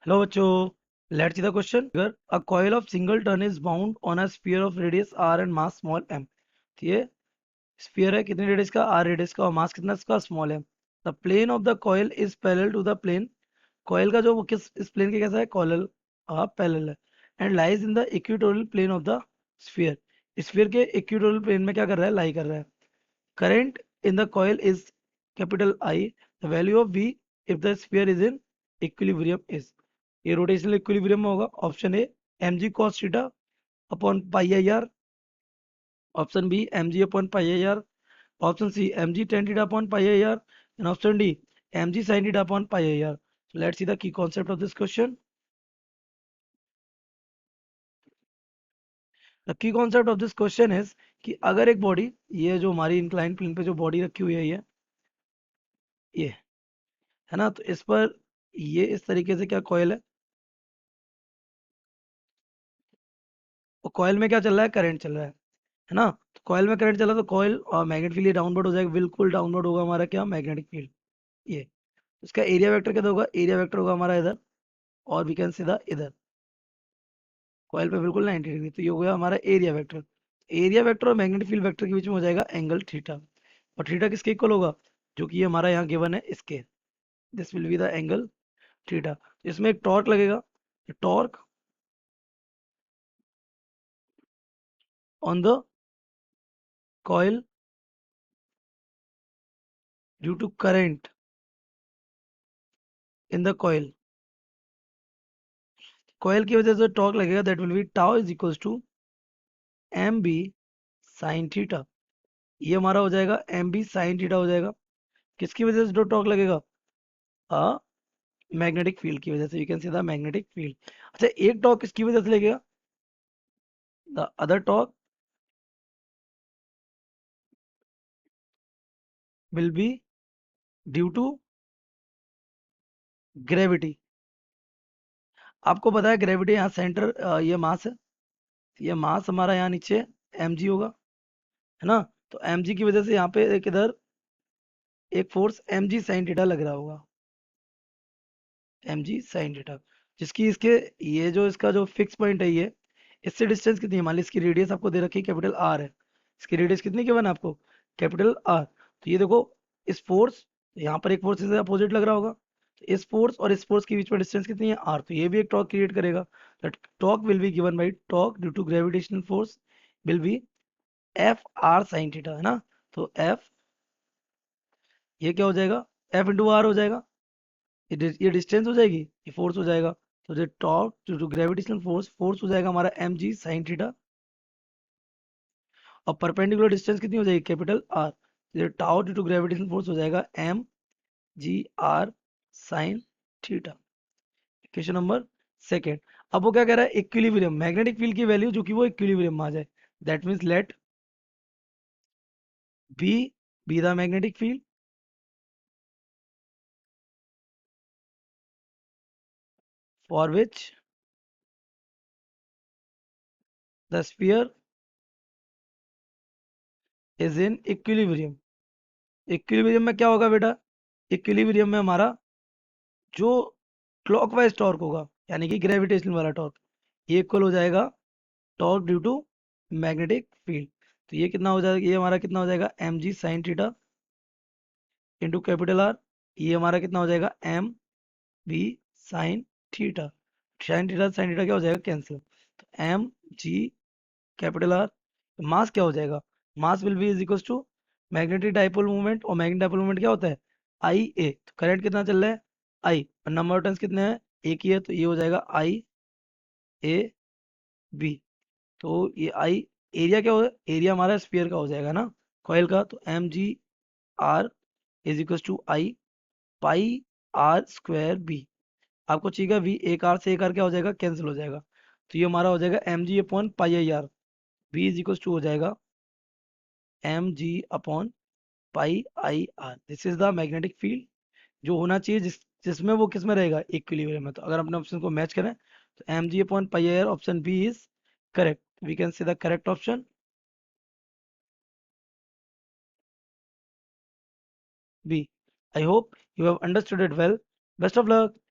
Hello बच्चों, let's see the question. अगर a coil of single turn is bound on a sphere of radius R and mass small m. तो ये sphere है, कितनी radius का? Are radius का, और मास कितना इसका? Small M. The plane of the coil is parallel to the plane. Coil का जो वो किस इस प्लेन के कैसा है? कॉइल पैरेलल है। And lies in the equatorial plane of the sphere. Sphere के इक्वेटोरियल प्लेन में क्या कर रहा है? लाई कर रहा है। Current in the coil is capital I. The value of V if the sphere is in equilibrium is. ये रोटेशनल इक्विलिब्रियम में होगा। Option A mg cos theta upon pi I R. Option B mg upon pi I R. Option C mg tan theta upon pi I R. And option D mg sin theta upon pi I R. Let's see the key concept of this question. The key concept of this question is कि अगर एक body, ये जो हमारी incline plane पे जो body रखी हुई है, ये है ना, तो इस पर ये इस तरीके से क्या कॉइल है, और कॉइल में क्या चल रहा है? करंट चल रहा है ना। तो कॉइल में करंट चला तो कॉइल और मैग्नेटिक फील्ड डाउनवर्ड हो जाएगा, बिल्कुल डाउनवर्ड होगा हमारा क्या? Magnetic field. ये इसका एरिया वेक्टर क्या होगा? एरिया वेक्टर होगा हमारा इधर, और वी कैन सीधा इधर कॉइल पे बिल्कुल 90 डिग्री। तो ये हो गया हमारा एरिया वेक्टर। एरिया वेक्टर और मैग्नेटिक फील्ड वेक्टर के बीच में हो जाएगा एंगल थीटा। और थीटा किसके इक्वल होगा? जो कि ये हमारा यहाँ गिवन है, इसके। This will be the angle theta. इसमें एक टॉर्क लगेगा। Torque on the coil due to current in the coil. Coil की वजह से टॉर्क लगेगा, that will be tau is equals to M B sine theta. ये हमारा हो जाएगा एम बी साइन थीटा हो जाएगा। किसकी वजह से जो टॉर्क लगेगा? अ मैग्नेटिक फील्ड की वजह से। You can see the magnetic field. अच्छा, एक टॉर्क किसकी वजह से लगेगा? The other torque will be due to gravity. आपको पता है ग्रेविटी यहाँ सेंटर, ये मास है। ये मास हमारा यहाँ नीचे एम जी होगा, है ना। तो एम जी की वजह से यहाँ पे एक इधर एक फोर्स एम जी साइन थीटा लग रहा होगा। एम जी साइन थीटा, जिसकी इसके, ये जो इसका जो फिक्स पॉइंट है, ये इससे डिस्टेंस कितनी है? मान ली इसकी रेडियस आपको दे रखी है, कैपिटल आर है। इसकी रेडियस कितनी गिवन है आपको? Capital R. तो ये देखो, इस फोर्स, यहाँ पर एक फोर्स इससे अपोजिट लग रहा होगा, तो इस फोर्स और इस फोर्स के बीच में डिस्टेंस कितनी है? आर। तो ये भी एक टॉर्क क्रिएट करेगा। That torque will be given by torque due to gravitational force will be F R sine theta, है ना। तो एफ, ये क्या हो जाएगा? एफ इंटू आर हो जाएगा। ये डिस्टेंस हो जाएगी, ये फोर्स हो जाएगा। तो जो torque due to gravitational force, force हो जाएगा हमारा एम जी साइन थीटा। और परपेंडिकुलर डिस्टेंस कितनी हो जाएगी? Capital R. ये tau due to gravitational force हो जाएगा M G R sine theta. Question number second. अब वो क्या कह रहा है? इक्विलिब्रियम, मैग्नेटिक फील्ड की वैल्यू जो कि वो इक्विलिब्रियम में आ जाए। That means let B be the magnetic field for which the sphere is in equilibrium. Equilibrium में क्या होगा बेटा? इक्विलिब्रियम में हमारा जो क्लॉकवाइज टॉर्क होगा, यानी कि ग्रेविटेशनल वाला टॉर्क, ये इक्वल हो जाएगा torque due to magnetic field. तो ये कितना हो जाएगा? ये हमारा कितना हो जाएगा? M G sine theta into capital R. ये हमारा कितना हो जाएगा? M B sine theta. Sine theta क्या हो जाएगा? कैंसिल। तो M G capital R. Mass क्या हो जाएगा? Mass will be is equal to magnetic dipole movement, और मैग्नेटिक डाइपोल मूवमेंट क्या होता है? आई ए। तो करंट कितना चल रहा है? आई, और नंबर ऑफ टर्न्स कितने हैं? एक ही है, तो ये हो जाएगा आई ए बी। तो ये आई, एरिया क्या होगा? एरिया हमारा स्फीयर का हो जाएगा ना, कॉइल का। तो M ji R is equal to I pi R square B. आपको चाहिए वी, एक आर से एक आर क्या हो जाएगा? कैंसिल हो जाएगा। तो ये हमारा हो जाएगा M G upon pi I R. V is equal to हो जाएगा M G upon pi I R. This is the magnetic field जो होना चाहिए, जिसमें वो किस में रहेगा? इक्विलिब्रियम में। तो अगर अपने ऑप्शन को मैच करें, तो M G upon pi I R, option B is correct. We can see the correct option B. I hope you have understood it well. Best of luck.